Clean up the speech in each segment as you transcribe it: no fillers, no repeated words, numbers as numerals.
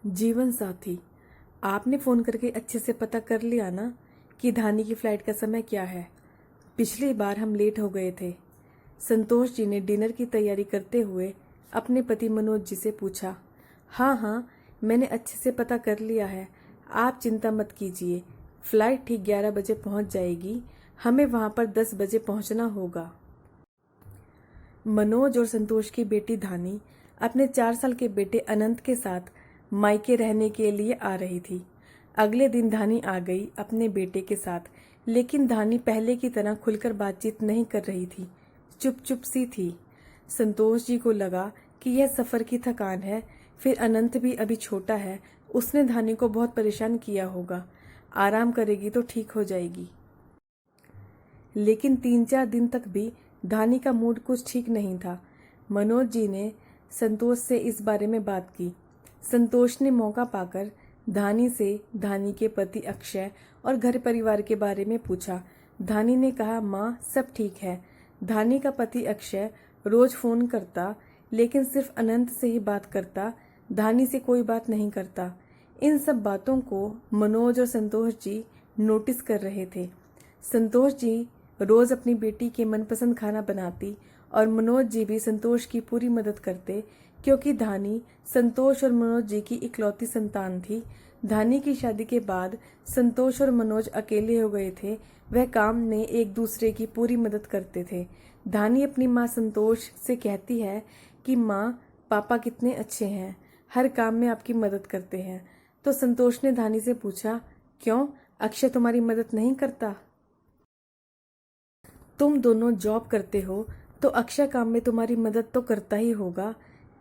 जीवन साथी, आपने फ़ोन करके अच्छे से पता कर लिया ना कि धानी की फ़्लाइट का समय क्या है। पिछली बार हम लेट हो गए थे। संतोष जी ने डिनर की तैयारी करते हुए अपने पति मनोज जी से पूछा। हाँ हाँ, मैंने अच्छे से पता कर लिया है, आप चिंता मत कीजिए। फ़्लाइट ठीक 11 बजे पहुंच जाएगी। हमें वहां पर 10 बजे पहुंचना होगा। मनोज और संतोष की बेटी धानी अपने 4 साल के बेटे अनंत के साथ मायके रहने के लिए आ रही थी। अगले दिन धानी आ गई अपने बेटे के साथ, लेकिन धानी पहले की तरह खुलकर बातचीत नहीं कर रही थी, चुप चुप सी थी। संतोष जी को लगा कि यह सफर की थकान है, फिर अनंत भी अभी छोटा है, उसने धानी को बहुत परेशान किया होगा। आराम करेगी तो ठीक हो जाएगी। लेकिन 3-4 दिन तक भी धानी का मूड कुछ ठीक नहीं था। मनोज जी ने संतोष से इस बारे में बात की। संतोष ने मौका पाकर धानी से धानी के पति अक्षय और घर परिवार के बारे में पूछा। धानी ने कहा, माँ सब ठीक है। धानी का पति अक्षय रोज फोन करता, लेकिन सिर्फ अनंत से ही बात करता, धानी से कोई बात नहीं करता। इन सब बातों को मनोज और संतोष जी नोटिस कर रहे थे। संतोष जी रोज अपनी बेटी के मनपसंद खाना बनाती और मनोज जी भी संतोष की पूरी मदद करते, क्योंकि धानी संतोष और मनोज जी की इकलौती संतान थी। धानी की शादी के बाद संतोष और मनोज अकेले हो गए थे। वह काम में एक दूसरे की पूरी मदद करते थे। धानी अपनी माँ संतोष से कहती है कि माँ, पापा कितने अच्छे हैं, हर काम में आपकी मदद करते हैं। तो संतोष ने धानी से पूछा, क्यों, अक्षय तुम्हारी मदद नहीं करता? तुम दोनों जॉब करते हो तो अक्षय काम में तुम्हारी मदद तो करता ही होगा।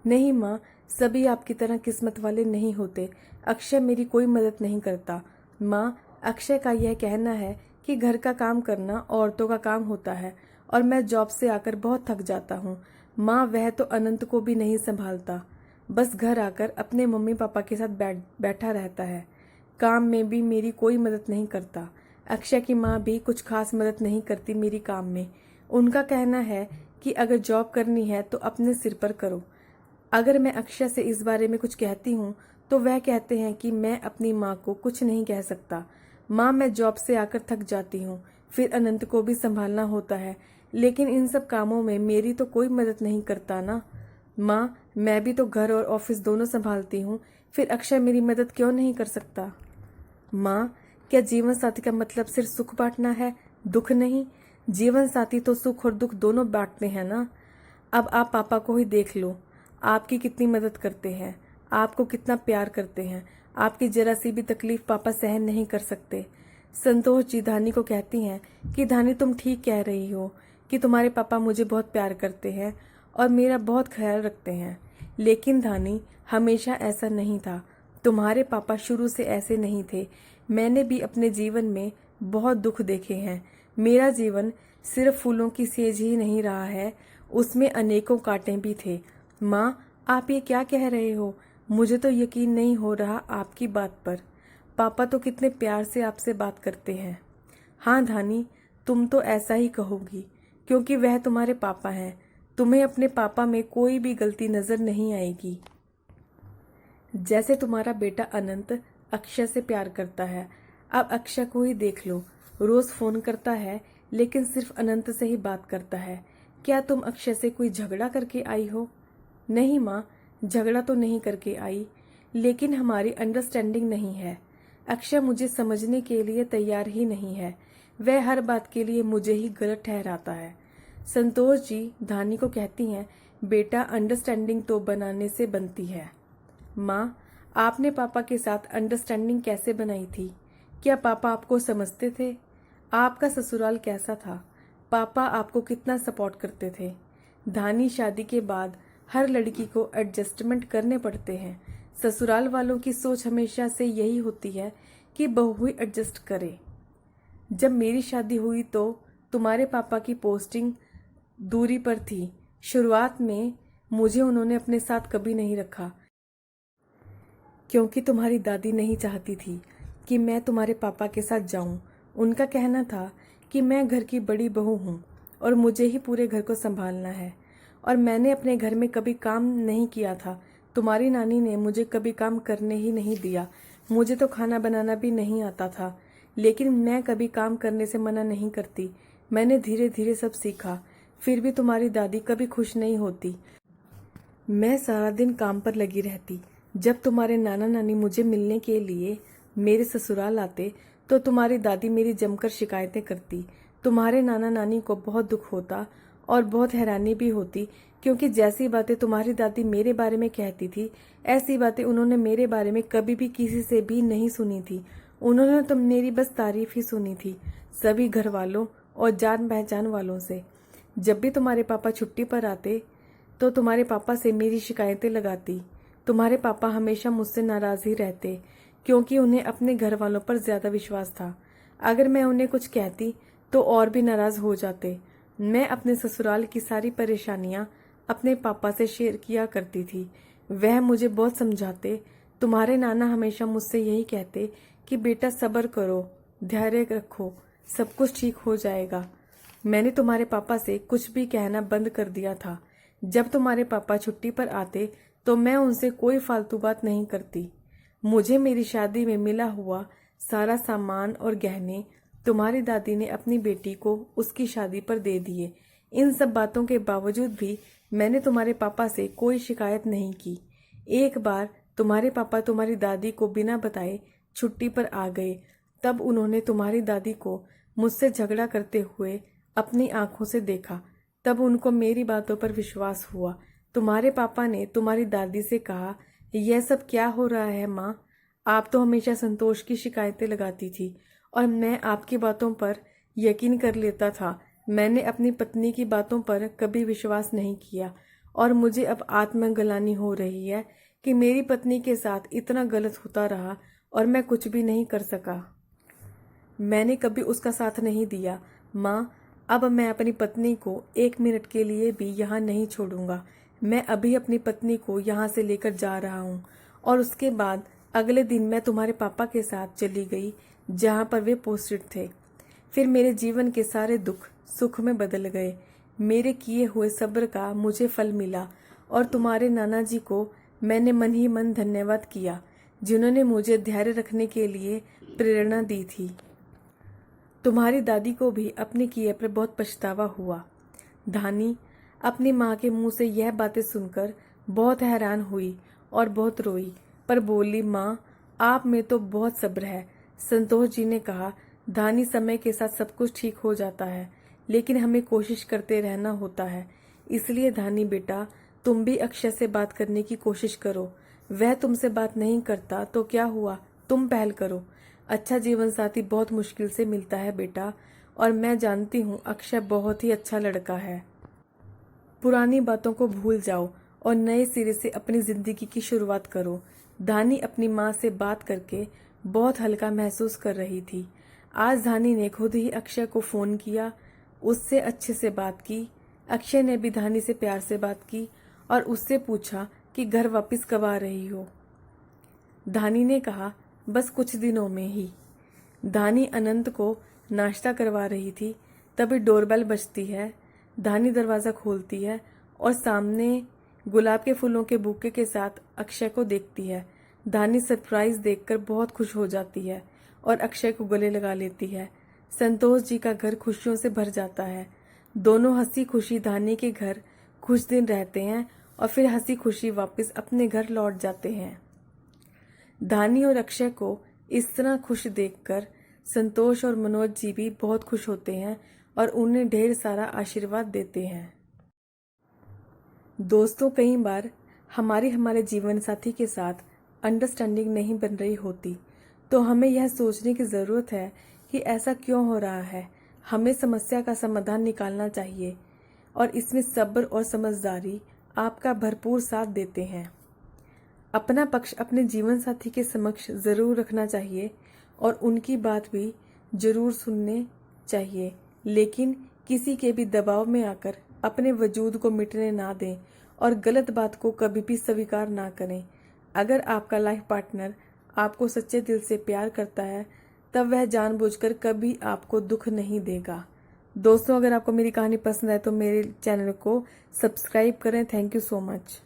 नहीं माँ, सभी आपकी तरह किस्मत वाले नहीं होते। अक्षय मेरी कोई मदद नहीं करता। माँ, अक्षय का यह कहना है कि घर का काम करना औरतों का काम होता है और मैं जॉब से आकर बहुत थक जाता हूँ। माँ, वह तो अनंत को भी नहीं संभालता, बस घर आकर अपने मम्मी पापा के साथ बैठा रहता है। काम में भी मेरी कोई मदद नहीं करता। अक्षय की माँ भी कुछ खास मदद नहीं करती मेरी काम में। उनका कहना है कि अगर जॉब करनी है तो अपने सिर पर करो। अगर मैं अक्षय से इस बारे में कुछ कहती हूँ तो वह कहते हैं कि मैं अपनी माँ को कुछ नहीं कह सकता। माँ, मैं जॉब से आकर थक जाती हूँ, फिर अनंत को भी संभालना होता है, लेकिन इन सब कामों में मेरी तो कोई मदद नहीं करता ना। माँ, मैं भी तो घर और ऑफिस दोनों संभालती हूँ, फिर अक्षय मेरी मदद क्यों नहीं कर सकता? माँ, क्या जीवन साथी का मतलब सिर्फ सुख बांटना है, दुख नहीं? जीवन साथी तो सुख और दुख दोनों बांटते हैं ना। अब आप पापा को ही देख लो, आपकी कितनी मदद करते हैं, आपको कितना प्यार करते हैं। आपकी जरा सी भी तकलीफ पापा सहन नहीं कर सकते। संतोष जी धानी को कहती हैं कि धानी, तुम ठीक कह रही हो कि तुम्हारे पापा मुझे बहुत प्यार करते हैं और मेरा बहुत ख्याल रखते हैं, लेकिन धानी, हमेशा ऐसा नहीं था। तुम्हारे पापा शुरू से ऐसे नहीं थे। मैंने भी अपने जीवन में बहुत दुख देखे हैं। मेरा जीवन सिर्फ फूलों की सेज ही नहीं रहा है, उसमें अनेकों कांटे भी थे। माँ, आप ये क्या कह रहे हो? मुझे तो यकीन नहीं हो रहा आपकी बात पर। पापा तो कितने प्यार से आपसे बात करते हैं। हाँ धानी, तुम तो ऐसा ही कहोगी, क्योंकि वह तुम्हारे पापा हैं। तुम्हें अपने पापा में कोई भी गलती नजर नहीं आएगी। जैसे तुम्हारा बेटा अनंत अक्षय से प्यार करता है, अब अक्षय को ही देख लो, रोज फोन करता है, लेकिन सिर्फ अनंत से ही बात करता है। क्या तुम अक्षय से कोई झगड़ा करके आई हो? नहीं माँ, झगड़ा तो नहीं करके आई, लेकिन हमारी अंडरस्टैंडिंग नहीं है। अक्षय मुझे समझने के लिए तैयार ही नहीं है। वह हर बात के लिए मुझे ही गलत ठहराता है। संतोष जी धानी को कहती हैं, बेटा, अंडरस्टैंडिंग तो बनाने से बनती है। माँ, आपने पापा के साथ अंडरस्टैंडिंग कैसे बनाई थी? क्या पापा आपको समझते थे? आपका ससुराल कैसा था? पापा आपको कितना सपोर्ट करते थे? धानी, शादी के बाद हर लड़की को एडजस्टमेंट करने पड़ते हैं। ससुराल वालों की सोच हमेशा से यही होती है कि बहू ही एडजस्ट करे। जब मेरी शादी हुई तो तुम्हारे पापा की पोस्टिंग दूरी पर थी। शुरुआत में मुझे उन्होंने अपने साथ कभी नहीं रखा, क्योंकि तुम्हारी दादी नहीं चाहती थी कि मैं तुम्हारे पापा के साथ जाऊं। उनका कहना था कि मैं घर की बड़ी बहू हूं और मुझे ही पूरे घर को संभालना है, और मैंने अपने घर में कभी काम नहीं किया था, तुम्हारी नानी ने मुझे कभी काम करने ही नहीं दिया। मुझे तो खाना बनाना भी नहीं आता था, लेकिन मैं कभी काम करने से मना नहीं करती। मैंने धीरे धीरे सब सीखा। फिर भी तुम्हारी दादी कभी खुश नहीं होती। मैं सारा दिन काम पर लगी रहती। जब तुम्हारे नाना नानी मुझे मिलने के लिए मेरे ससुराल आते तो तुम्हारी दादी मेरी जमकर शिकायतें करती। तुम्हारे नाना नानी को बहुत दुख होता और बहुत हैरानी भी होती, क्योंकि जैसी बातें तुम्हारी दादी मेरे बारे में कहती थी, ऐसी बातें उन्होंने मेरे बारे में कभी भी किसी से भी नहीं सुनी थी। उन्होंने तो मेरी बस तारीफ ही सुनी थी, सभी घर वालों और जान पहचान वालों से। जब भी तुम्हारे पापा छुट्टी पर आते तो तुम्हारे पापा से मेरी शिकायतें लगाती। तुम्हारे पापा हमेशा मुझसे नाराज ही रहते, क्योंकि उन्हें अपने घर वालों पर ज्यादा विश्वास था। अगर मैं उन्हें कुछ कहती तो और भी नाराज हो जाते। मैं अपने ससुराल की सारी परेशानियां अपने पापा से शेयर किया करती थी। वह मुझे बहुत समझाते। तुम्हारे नाना हमेशा मुझसे यही कहते कि बेटा सब्र करो, धैर्य रखो, सब कुछ ठीक हो जाएगा। मैंने तुम्हारे पापा से कुछ भी कहना बंद कर दिया था। जब तुम्हारे पापा छुट्टी पर आते तो मैं उनसे कोई फालतू बात नहीं करती। मुझे मेरी शादी में मिला हुआ सारा सामान और गहने तुम्हारी दादी ने अपनी बेटी को उसकी शादी पर दे दिए। इन सब बातों के बावजूद भी मैंने तुम्हारे पापा से कोई शिकायत नहीं की। एक बार तुम्हारे पापा तुम्हारी दादी को बिना बताए छुट्टी पर आ गए। तब उन्होंने तुम्हारी दादी को मुझसे झगड़ा करते हुए अपनी आंखों से देखा। तब उनको मेरी बातों पर विश्वास हुआ। तुम्हारे पापा ने तुम्हारी दादी से कहा, यह सब क्या हो रहा है माँ? आप तो हमेशा संतोष की शिकायतें लगाती थी और मैं आपकी बातों पर यकीन कर लेता था। मैंने अपनी पत्नी की बातों पर कभी विश्वास नहीं किया और मुझे अब आत्मग्लानि हो रही है कि मेरी पत्नी के साथ इतना गलत होता रहा और मैं कुछ भी नहीं कर सका। मैंने कभी उसका साथ नहीं दिया। माँ, अब मैं अपनी पत्नी को 1 मिनट के लिए भी यहाँ नहीं छोड़ूंगा। मैं अभी अपनी पत्नी को यहाँ से लेकर जा रहा हूँ। और उसके बाद अगले दिन मैं तुम्हारे पापा के साथ चली गई जहाँ पर वे पोस्टेड थे। फिर मेरे जीवन के सारे दुख सुख में बदल गए। मेरे किए हुए सब्र का मुझे फल मिला और तुम्हारे नाना जी को मैंने मन ही मन धन्यवाद किया, जिन्होंने मुझे धैर्य रखने के लिए प्रेरणा दी थी। तुम्हारी दादी को भी अपने किए पर बहुत पछतावा हुआ। धानी अपनी माँ के मुंह से यह बातें सुनकर बहुत हैरान हुई और बहुत रोई, पर बोली, माँ, आप में तो बहुत सब्र है। संतोष जी ने कहा, धानी, समय के साथ सब कुछ ठीक हो जाता है, लेकिन हमें कोशिश करते रहना होता है। इसलिए धानी बेटा, तुम भी अक्षय से बात करने की कोशिश करो। वह तुमसे बात नहीं करता तो क्या हुआ, तुम पहल करो। अच्छा जीवन साथी बहुत मुश्किल से मिलता है बेटा, और मैं जानती हूँ अक्षय बहुत ही अच्छा लड़का है। पुरानी बातों को भूल जाओ और नए सिरे से अपनी जिंदगी की शुरुआत करो। धानी अपनी माँ से बात करके बहुत हल्का महसूस कर रही थी। आज धानी ने खुद ही अक्षय को फोन किया, उससे अच्छे से बात की। अक्षय ने भी धानी से प्यार से बात की और उससे पूछा कि घर वापस कब आ रही हो। धानी ने कहा, बस कुछ दिनों में ही। धानी अनंत को नाश्ता करवा रही थी, तभी डोरबेल बजती है। धानी दरवाजा खोलती है और सामने गुलाब के फूलों के बुके के साथ अक्षय को देखती है। धानी सरप्राइज देखकर बहुत खुश हो जाती है और अक्षय को गले लगा लेती है। संतोष जी का घर खुशियों से भर जाता है। दोनों हंसी खुशी धानी के घर कुछ दिन रहते हैं और फिर हंसी खुशी वापस अपने घर लौट जाते हैं। धानी और अक्षय को इस तरह खुश देखकर संतोष और मनोज जी भी बहुत खुश होते हैं और उन्हें ढेर सारा आशीर्वाद देते हैं। दोस्तों, कई बार हमारे जीवन साथी के साथ अंडरस्टैंडिंग नहीं बन रही होती, तो हमें यह सोचने की ज़रूरत है कि ऐसा क्यों हो रहा है। हमें समस्या का समाधान निकालना चाहिए और इसमें सब्र और समझदारी आपका भरपूर साथ देते हैं। अपना पक्ष अपने जीवन साथी के समक्ष ज़रूर रखना चाहिए और उनकी बात भी ज़रूर सुनने चाहिए, लेकिन किसी के भी दबाव में आकर अपने वजूद को मिटने ना दें और गलत बात को कभी भी स्वीकार ना करें। अगर आपका लाइफ पार्टनर आपको सच्चे दिल से प्यार करता है, तब वह जानबूझकर कभी आपको दुख नहीं देगा। दोस्तों, अगर आपको मेरी कहानी पसंद आए तो मेरे चैनल को सब्सक्राइब करें। Thank you so much.